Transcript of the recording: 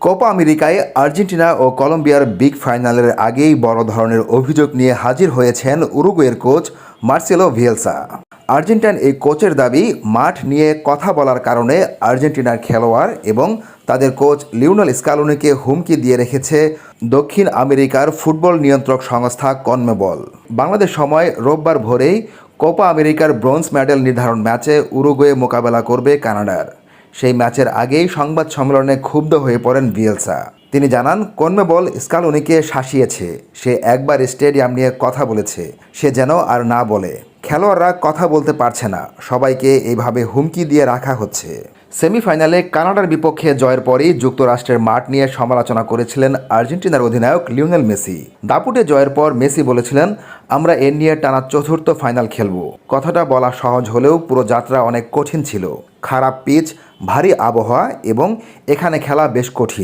Copa আমেরিকায় Argentina ও কলম্বিয়ার big ফাইনালের আগেই বড় ধরনের অভিযোগ নিয়ে হাজির হয়েছেন উরুগুয়ের কোচ মার্সেলো ভিয়েলসা। আর্জেন্টাইন এই কোচের দাবি, মাঠ নিয়ে কথা বলার কারণে আর্জেন্টিনার খেলোয়াড় এবং তাদের কোচ লিওনেল স্কালোনিকে হুমকি দিয়ে রেখেছে দক্ষিণ আমেরিকার ফুটবল নিয়ন্ত্রক সংস্থা কনমেবল। বাংলাদেশ সময় রোববার ভোরেই কোপা আমেরিকার ব্রোঞ্জ মেডেল নির্ধারণ ম্যাচে উরুগুয়ে মোকাবেলা করবে কানাডার। সেই ম্যাচের আগেই সংবাদ সম্মেলনে ক্ষুব্ধ হয়ে পড়েন ভিয়েলসা। তিনি জানান, কনমেবল স্কালোনিকে শাসিয়েছে, সে একবার স্টেডিয়াম নিয়ে কথা বলেছে, সে যেন আর না বলে। খেলোয়াড়রা কথা বলতে পারছে না, সবাইকে এইভাবে হুমকি দিয়ে রাখা হচ্ছে। সেমিফাইনালে কানাডার বিপক্ষে জয়ের পরই যুক্তরাষ্ট্রের মাঠ নিয়ে সমালোচনা করেছিলেন আর্জেন্টিনার অধিনায়ক লিওনেল মেসি। দাপুটে জয়ের পর মেসি বলেছিলেন, আমরা এ নিয়ে টানা চতুর্থ ফাইনাল খেলব। কথাটা বলা সহজ হলেও পুরো যাত্রা অনেক কঠিন ছিল। খারাপ পিচ, ভারী আবহাওয়া এবং এখানে খেলা বেশ কঠিন।